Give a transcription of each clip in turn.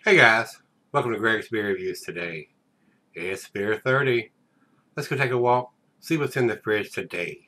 Hey guys, welcome to Gregsbeerreviews today. It's Beer 30. Let's go take a walk, see what's in the fridge today.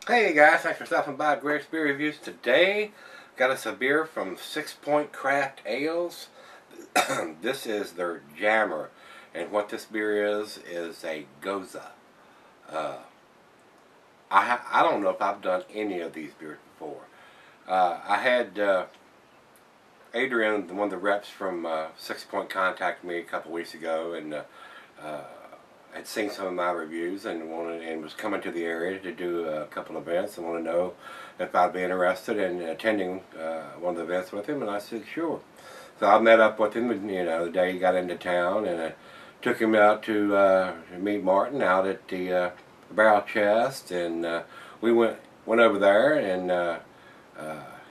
Hey guys, thanks for stopping by Gregsbeerreviews today. Got us a beer from 6 Point Craft Ales. This is their Jammer, and what this beer is a Goza. Uh, I don't know if I've done any of these beers before. I had Adrian, one of the reps from 6 Point, contacted me a couple weeks ago, and had seen some of my reviews and was coming to the area to do a couple of events and wanted to know if I'd be interested in attending one of the events with him, and I said sure. So I met up with him, the day he got into town, and I took him out to meet Martin out at the Barrel Chest, and we went over there, and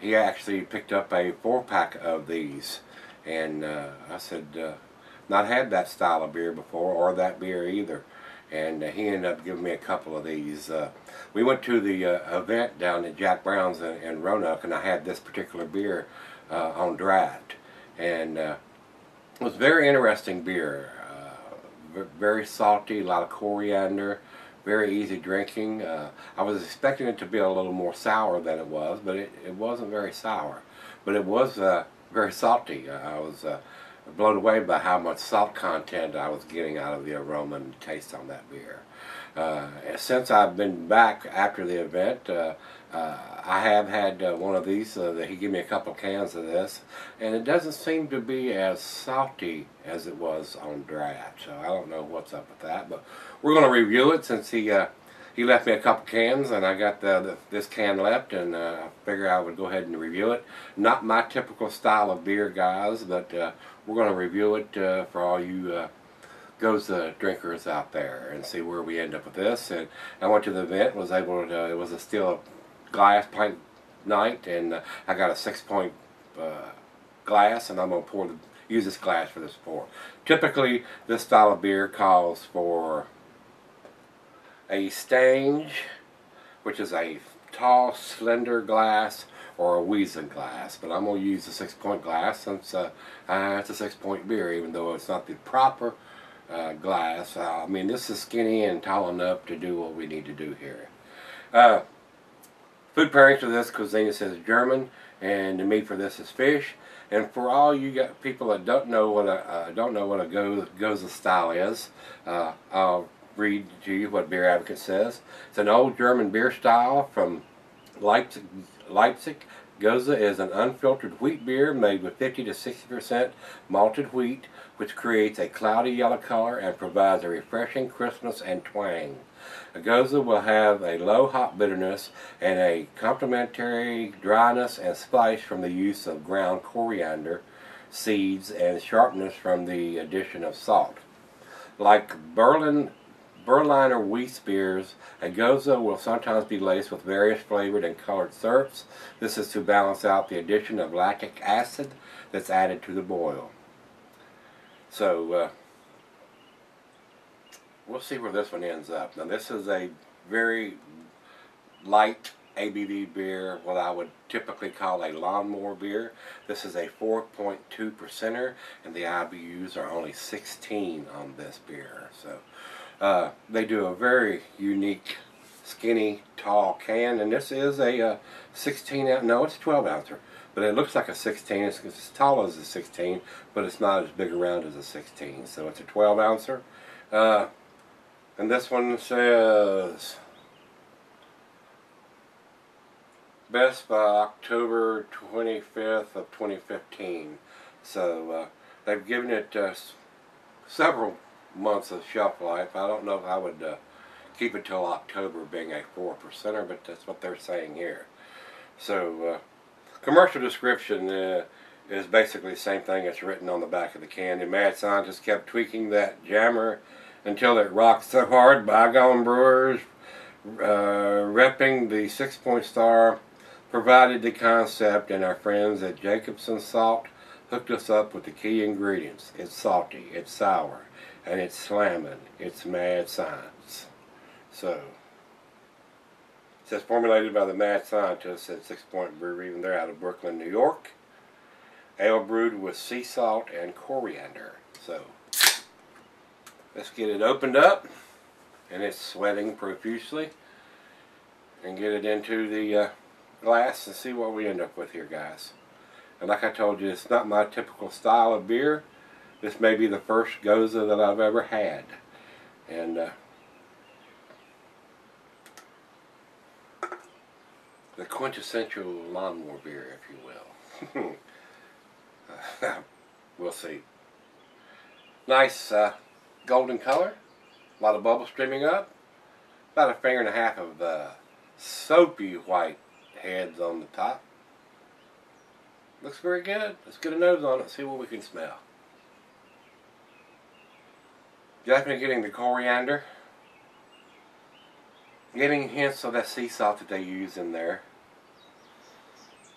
he actually picked up a 4-pack of these, and I said, not had that style of beer before, or that beer either, and he ended up giving me a couple of these. We went to the event down at Jack Brown's in Roanoke, and I had this particular beer on draft, and it was a very interesting beer. Very salty, a lot of coriander, very easy drinking. I was expecting it to be a little more sour than it was, but it wasn't very sour. But it was very salty. I was blown away by how much salt content I was getting out of the aroma and taste on that beer. Since I've been back after the event, I have had one of these. That he gave me a couple cans of this, and it doesn't seem to be as salty as it was on draft. So I don't know what's up with that, but we're going to review it since he left me a couple cans, and I got this can left, and I figured I would go ahead and review it. Not my typical style of beer, guys, but we're going to review it for all you Goza drinkers out there and see where we end up with this. And I went to the event, was able to, it was a steel glass pint night, and I got a 6 Point glass, and I'm going to use this glass for this pour. Typically, this style of beer calls for a stange, which is a tall, slender glass, or a Wiesen glass, but I'm going to use the 6 Point glass since it's a 6 Point beer, even though it's not the proper glass. I mean, this is skinny and tall enough to do what we need to do here. Food pairings for this cuisine, it says German, and the meat for this is fish. And for all you got people that don't know what a Goza style is, I'll read to you what Beer Advocate says. It's an old German beer style from Leipzig. Goza is an unfiltered wheat beer made with 50 to 60% malted wheat, which creates a cloudy yellow color and provides a refreshing crispness and twang. A Goza will have a low hop bitterness and a complementary dryness and spice from the use of ground coriander seeds and sharpness from the addition of salt. Like Berliner wheat beers, a Goza will sometimes be laced with various flavored and colored syrups. This is to balance out the addition of lactic acid that's added to the boil. So we'll see where this one ends up. Now, this is a very light ABV beer, what I would typically call a lawnmower beer. This is a 4.2%er, and the IBUs are only 16 on this beer. So they do a very unique, skinny, tall can, and this is a 16 ounce. No, it's a 12 ouncer, but it looks like a 16. It's as tall as a 16, but it's not as big around as a 16. So it's a 12 ouncer. And this one says best by October 25th of 2015. So they've given it several months of shelf life. I don't know if I would keep it till October, being a 4%er, but that's what they're saying here. So commercial description is basically the same thing that's written on the back of the can. The mad scientist kept tweaking that jammer until it rocked so hard. Bygone brewers repping the 6-point star provided the concept, and our friends at Jacobson Salt hooked us up with the key ingredients. It's salty, it's sour, and it's slamming. It's mad science. So, it says formulated by the mad scientists at 6-Point Brewery, and they're out of Brooklyn, New York. Ale brewed with sea salt and coriander. So, let's get it opened up, and it's sweating profusely, and get it into the glass and see what we end up with here, guys. And like I told you, it's not my typical style of beer. This may be the first Goza that I've ever had. And the quintessential lawnmower beer, if you will. We'll see. Nice golden color. A lot of bubbles streaming up. About a finger and a half of soapy white heads on the top. Looks very good. Let's get a nose on it, see what we can smell. Definitely getting the coriander. Getting hints of that sea salt that they use in there.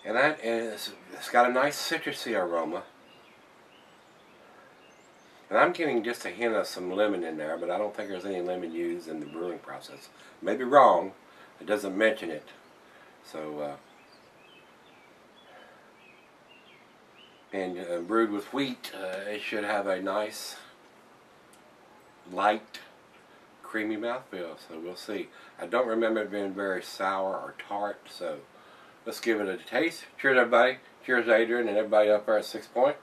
And it's got a nice citrusy aroma. And I'm getting just a hint of some lemon in there, but I don't think there's any lemon used in the brewing process. Maybe wrong. It doesn't mention it. So, and brewed with wheat, it should have a nice, light, creamy mouthfeel. So we'll see. I don't remember it being very sour or tart, so let's give it a taste. Cheers, everybody. Cheers, Adrian, and everybody up there at 6-Point.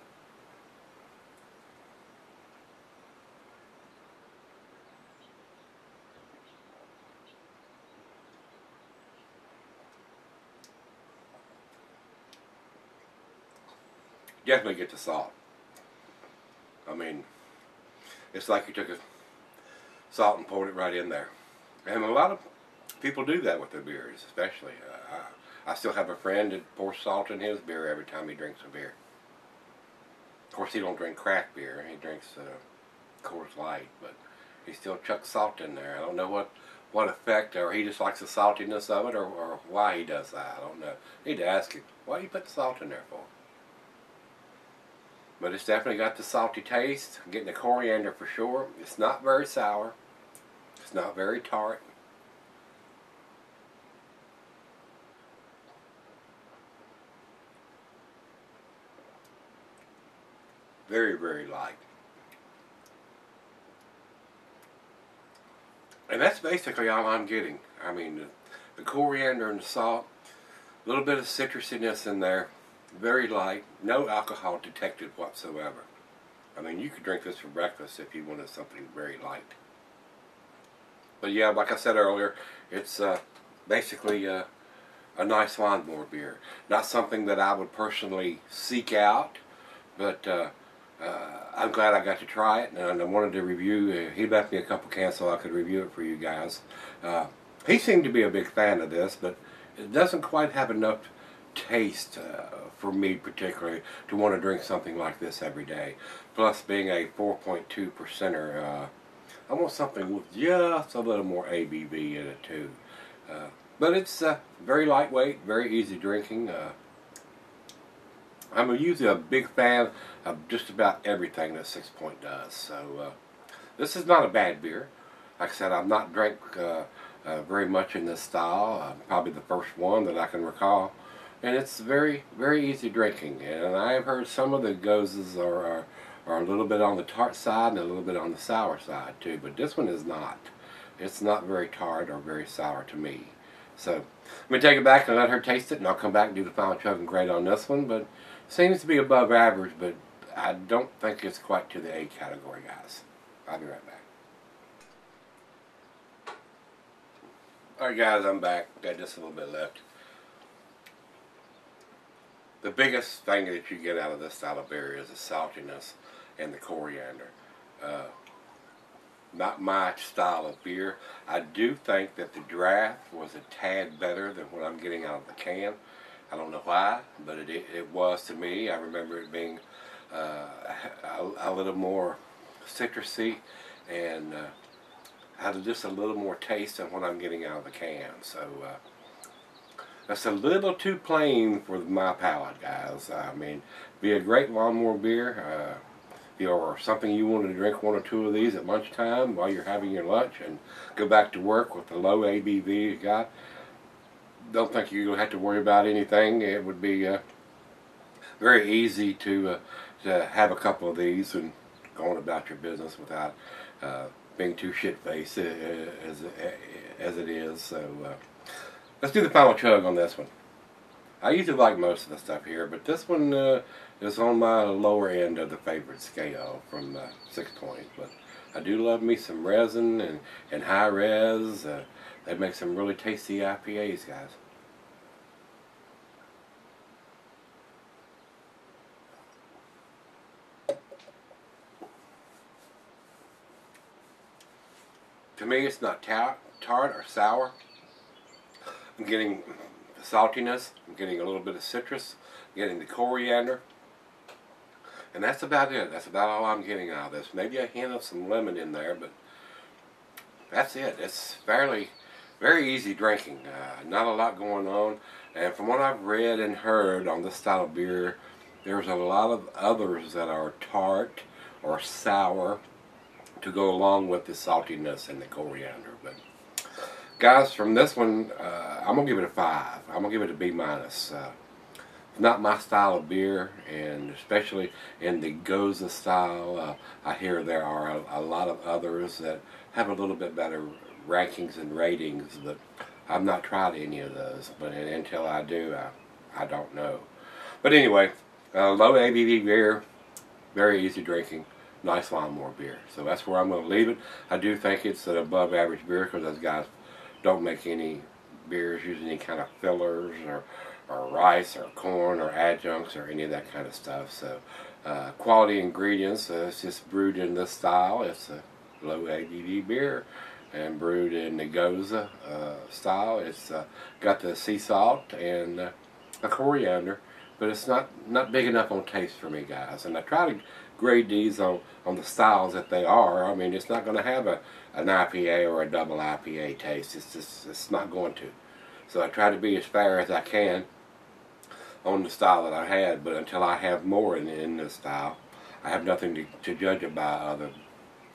Definitely get the salt. I mean, it's like you took a salt and poured it right in there. And a lot of people do that with their beers, especially. I still have a friend that pours salt in his beer every time he drinks a beer. Of course, he don't drink craft beer. He drinks Coors Light, but he still chucks salt in there. I don't know what effect, or he just likes the saltiness of it, or why he does that. I don't know. I need to ask him, why do you put the salt in there for? But it's definitely got the salty taste. I'm getting the coriander for sure. It's not very sour. It's not very tart. Very, very light. And that's basically all I'm getting. I mean, the coriander and the salt, a little bit of citrusiness in there. Very light, no alcohol detected whatsoever. I mean, you could drink this for breakfast if you wanted something very light. But yeah, like I said earlier, it's basically a nice lawnmower beer. Not something that I would personally seek out, but I'm glad I got to try it, and I wanted to review. He left me a couple cans so I could review it for you guys. He seemed to be a big fan of this, but it doesn't quite have enough taste for me particularly to want to drink something like this every day. Plus, being a 4.2%er, I want something with just a little more ABV in it too. But it's very lightweight, very easy drinking. I'm usually a big fan of just about everything that 6-Point does. So this is not a bad beer. Like I said, I've not drank very much in this style. Probably the first one that I can recall. And it's very, very easy drinking. And I've heard some of the Gozas are a little bit on the tart side and a little bit on the sour side too. But this one is not. It's not very tart or very sour to me. So let me take it back and let her taste it, and I'll come back and do the final chug and grade on this one. But it seems to be above average, but I don't think it's quite to the A category, guys. I'll be right back. Alright guys, I'm back. Got just a little bit left. the biggest thing that you get out of this style of beer is the saltiness and the coriander. Not my style of beer. I do think that the draft was a tad better than what I'm getting out of the can. I don't know why, but it was to me. I remember it being a little more citrusy and had just a little more taste than what I'm getting out of the can. So that's a little too plain for my palate, guys. I mean, be a great lawnmower beer. Or something you want to drink one or two of these at lunchtime while you're having your lunch and go back to work with the low ABV you got. Don't think you'll have to worry about anything. It would be very easy to have a couple of these and go on about your business without being too shit-faced as it is. So let's do the final chug on this one. I usually like most of the stuff here, but this one is on my lower end of the favorite scale from 6 points. But I do love me some resin and high res. They make some really tasty IPAs, guys. To me, it's not tart or sour. I'm getting saltiness, I'm getting a little bit of citrus, I'm getting the coriander, and that's about it. That's about all I'm getting out of this. Maybe a hint of some lemon in there, but that's it. It's very easy drinking. Not a lot going on, and from what I've read and heard on this style of beer, there's a lot of others that are tart or sour to go along with the saltiness and the coriander. But guys, from this one, I'm going to give it a 5. I'm going to give it a B-. It's not my style of beer, and especially in the Goza style, I hear there are a lot of others that have a little bit better rankings and ratings, but I've not tried any of those. But until I do, I don't know. But anyway, low ABV beer, very easy drinking. Nice lawnmower beer. So that's where I'm going to leave it. I do think it's an above average beer because those guys don't make any beers using any kind of fillers or rice or corn or adjuncts or any of that kind of stuff. So quality ingredients. It's just brewed in this style. It's a low ABV beer and brewed in the Goza style. It's got the sea salt and the coriander, but it's not big enough on taste for me, guys. And I try to grade these on the styles that they are. I mean, it's not going to have an IPA or a double IPA taste. It's not going to. So I try to be as fair as I can on the style that I had, but until I have more in this style, I have nothing to judge about other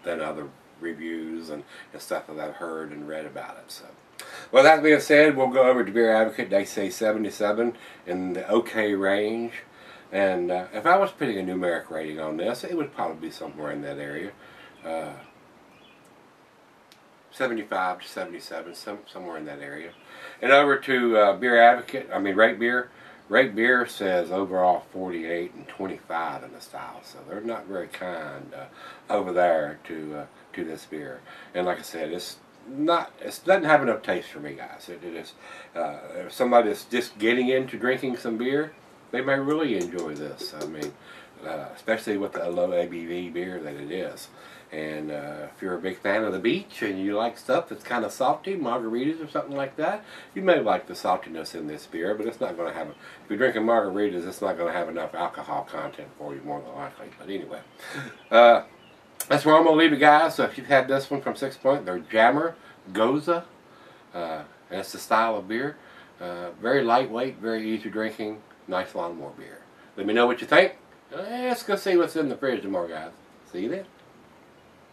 than other reviews and stuff that I've heard and read about it. So, well, that being said, we'll go over to Beer Advocate. They say 77 in the okay range. And if I was putting a numeric rating on this, it would probably be somewhere in that area. 75 to 77, somewhere in that area. And over to Beer Advocate, Rate Beer. Rate Beer says overall 48 and 25 in the style. So they're not very kind over there to this beer. And like I said, it doesn't have enough taste for me, guys. It is, if somebody that's just getting into drinking some beer, they may really enjoy this. I mean, especially with the low ABV beer that it is. And if you're a big fan of the beach and you like stuff that's kind of salty, margaritas or something like that, you may like the saltiness in this beer, but it's not going to have, if you're drinking margaritas, it's not going to have enough alcohol content for you, more than likely. But anyway, that's where I'm going to leave it, guys. So if you've had this one from 6 Point, they're Jammer Goza. That's the style of beer. Very lightweight, very easy drinking, nice lawnmower beer. Let me know what you think. Let's go see what's in the fridge tomorrow, guys. See you then.